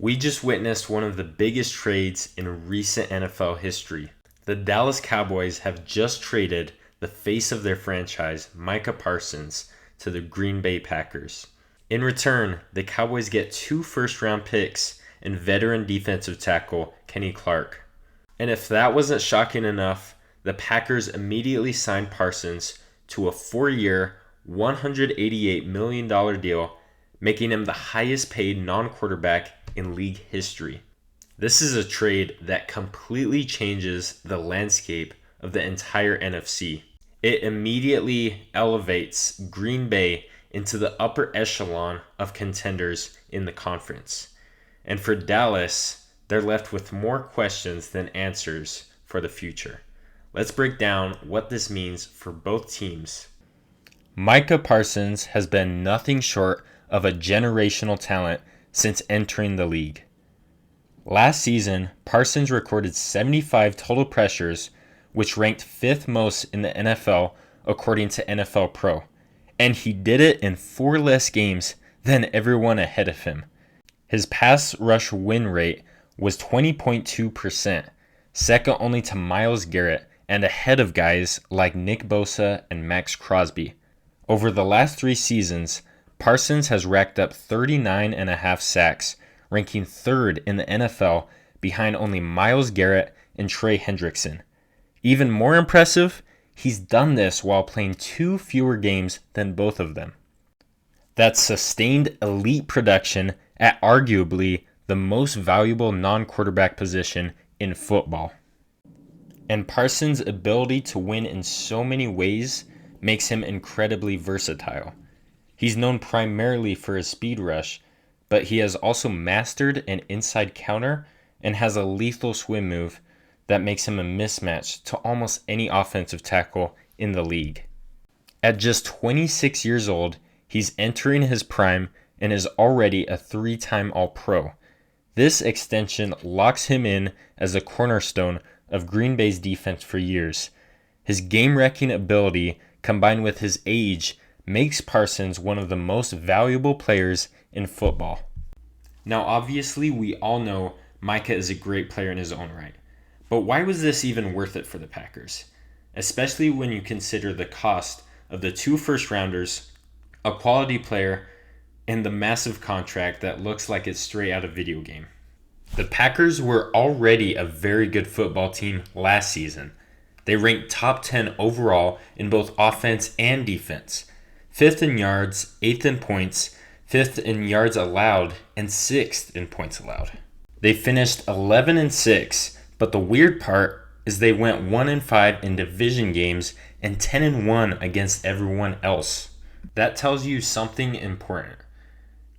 We just witnessed one of the biggest trades in recent NFL history. The Dallas Cowboys have just traded the face of their franchise, Micah Parsons, to the Green Bay Packers. In return, the Cowboys get 2 first-round picks and veteran defensive tackle Kenny Clark. And if that wasn't shocking enough, the Packers immediately signed Parsons to a 4-year, $188 million deal, making him the highest paid non-quarterback in league history. This is a trade that completely changes the landscape of the entire NFC. It immediately elevates Green Bay into the upper echelon of contenders in the conference. And for Dallas, they're left with more questions than answers for the future. Let's break down what this means for both teams. Micah Parsons has been nothing short of a generational talent since entering the league. Last season, Parsons recorded 75 total pressures, which ranked 5th most in the NFL according to NFL Pro, and he did it in 4 less games than everyone ahead of him. His pass rush win rate was 20.2%, second only to Myles Garrett and ahead of guys like Nick Bosa and Max Crosby. Over the last 3 seasons, Parsons has racked up 39.5 sacks, ranking 3rd in the NFL behind only Myles Garrett and Trey Hendrickson. Even more impressive, he's done this while playing 2 fewer games than both of them. That's sustained elite production at arguably the most valuable non-quarterback position in football. And Parsons' ability to win in so many ways makes him incredibly versatile. He's known primarily for his speed rush, but he has also mastered an inside counter and has a lethal swim move that makes him a mismatch to almost any offensive tackle in the league. At just 26 years old, he's entering his prime and is already a 3-time All-Pro. This extension locks him in as a cornerstone of Green Bay's defense for years. His game-wrecking ability combined with his age makes Parsons one of the most valuable players in football. Now, obviously, we all know Micah is a great player in his own right. But why was this even worth it for the Packers? Especially when you consider the cost of the 2 first-rounders, a quality player, and the massive contract that looks like it's straight out of video game. The Packers were already a very good football team last season. They ranked top 10 overall in both offense and defense. 5th in yards, 8th in points, 5th in yards allowed, and 6th in points allowed. They finished 11-6, but the weird part is they went 1-5 in division games and 10-1 against everyone else. That tells you something important.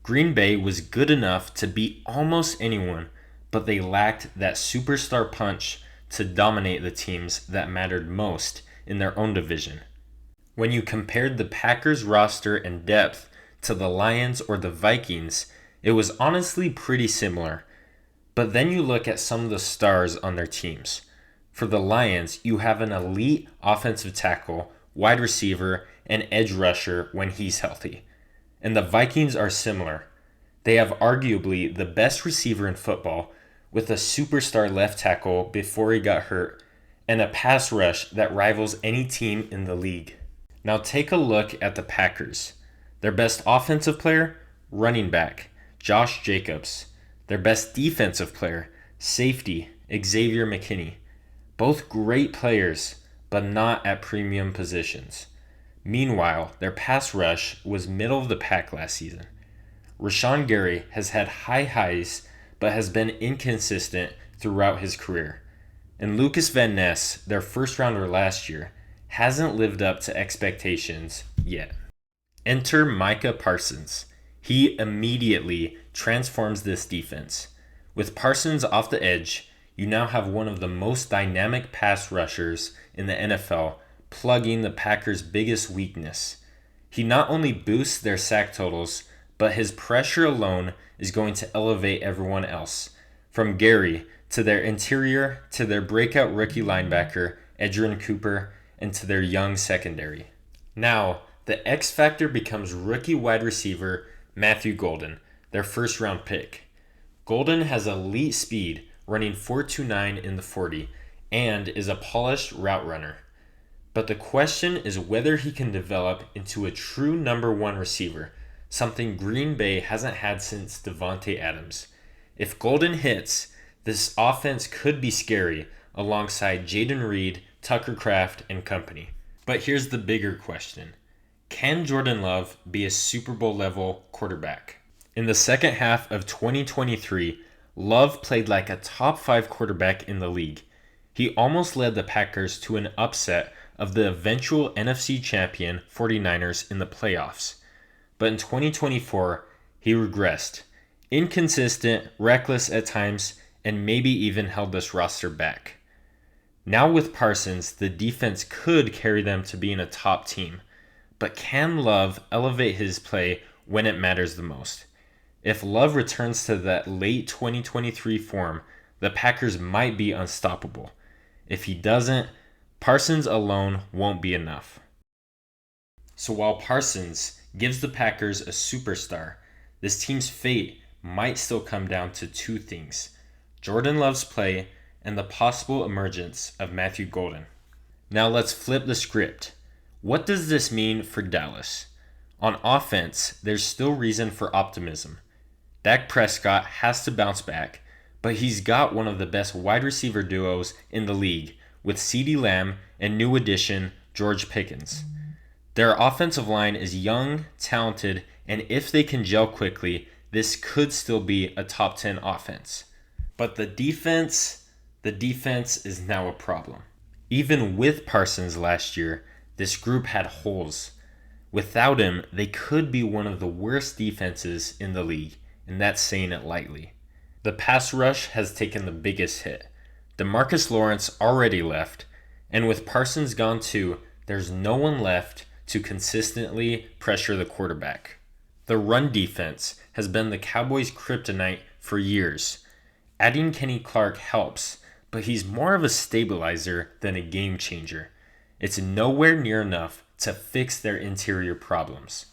Green Bay was good enough to beat almost anyone, but they lacked that superstar punch to dominate the teams that mattered most in their own division. When you compared the Packers roster and depth to the Lions or the Vikings, it was honestly pretty similar. But then you look at some of the stars on their teams. For the Lions, you have an elite offensive tackle, wide receiver, and edge rusher when he's healthy. And the Vikings are similar. They have arguably the best receiver in football, with a superstar left tackle before he got hurt, and a pass rush that rivals any team in the league. Now take a look at the Packers. Their best offensive player, running back, Josh Jacobs. Their best defensive player, safety, Xavier McKinney. Both great players, but not at premium positions. Meanwhile, their pass rush was middle of the pack last season. Rashawn Gary has had high highs, but has been inconsistent throughout his career. And Lucas Van Ness, their first rounder last year, hasn't lived up to expectations yet. Enter Micah Parsons. He immediately transforms this defense. With Parsons off the edge, you now have one of the most dynamic pass rushers in the NFL, plugging the Packers' biggest weakness. He not only boosts their sack totals, but his pressure alone is going to elevate everyone else, from Gary to their interior to their breakout rookie linebacker, Edgerrin Cooper, and to their young secondary. Now, the X factor becomes rookie wide receiver Matthew Golden, their first-round pick. Golden has elite speed, running 4.29 in the 40, and is a polished route runner. But the question is whether he can develop into a true number one receiver, something Green Bay hasn't had since Devontae Adams. If Golden hits, this offense could be scary alongside Jaden Reed, Tucker Kraft, and company. But here's the bigger question. Can Jordan Love be a Super Bowl level quarterback? In the second half of 2023, Love played like a top 5 quarterback in the league. He almost led the Packers to an upset of the eventual NFC champion 49ers in the playoffs. But in 2024, he regressed. Inconsistent, reckless at times, and maybe even held this roster back. Now with Parsons, the defense could carry them to being a top team. But can Love elevate his play when it matters the most? If Love returns to that late 2023 form, the Packers might be unstoppable. If he doesn't, Parsons alone won't be enough. So while Parsons gives the Packers a superstar, this team's fate might still come down to two things: Jordan Love's play and the possible emergence of Matthew Golden. Now let's flip the script. What does this mean for Dallas? On offense, there's still reason for optimism. Dak Prescott has to bounce back, but he's got one of the best wide receiver duos in the league with CeeDee Lamb and new addition George Pickens. Their offensive line is young, talented, and if they can gel quickly, this could still be a top 10 offense. But the defense is now a problem. Even with Parsons last year, this group had holes. Without him, they could be one of the worst defenses in the league, and that's saying it lightly. The pass rush has taken the biggest hit. DeMarcus Lawrence already left, and with Parsons gone too, there's no one left to consistently pressure the quarterback. The run defense has been the Cowboys' kryptonite for years. Adding Kenny Clark helps, but he's more of a stabilizer than a game changer. It's nowhere near enough to fix their interior problems.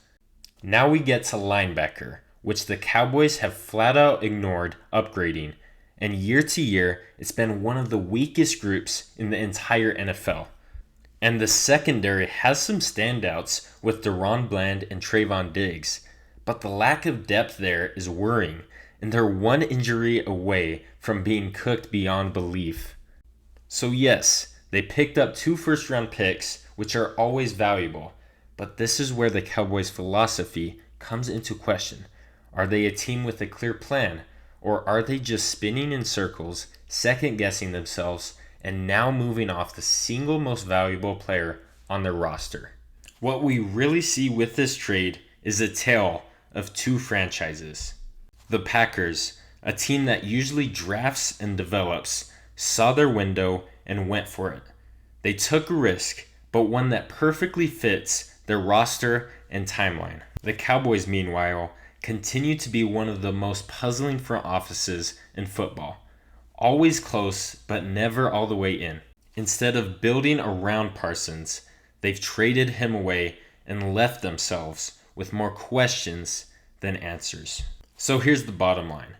Now we get to linebacker, which the Cowboys have flat out ignored upgrading, and year to year, it's been one of the weakest groups in the entire NFL. And the secondary has some standouts with DaRon Bland and Trayvon Diggs, but the lack of depth there is worrying, and they're one injury away from being cooked beyond belief. So yes, they picked up 2 first-round picks, which are always valuable, but this is where the Cowboys' philosophy comes into question. Are they a team with a clear plan, or are they just spinning in circles, second-guessing themselves, and now moving off the single most valuable player on their roster? What we really see with this trade is a tale of two franchises. The Packers, a team that usually drafts and develops, saw their window and went for it. They took a risk, but one that perfectly fits their roster and timeline. The Cowboys, meanwhile, continue to be one of the most puzzling front offices in football. Always close, but never all the way in. Instead of building around Parsons, they've traded him away and left themselves with more questions than answers. So here's the bottom line.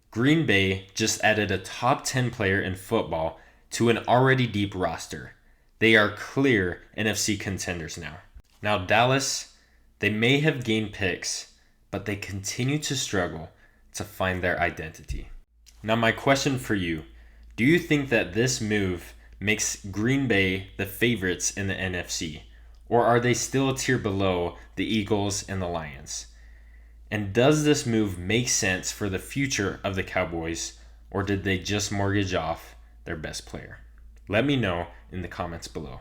Green Bay just added a top 10 player in football to an already deep roster. They are clear NFC contenders now. Now Dallas, they may have gained picks, but they continue to struggle to find their identity. Now my question for you, do you think that this move makes Green Bay the favorites in the NFC? Or are they still a tier below the Eagles and the Lions? And does this move make sense for the future of the Cowboys, or did they just mortgage off their best player? Let me know in the comments below.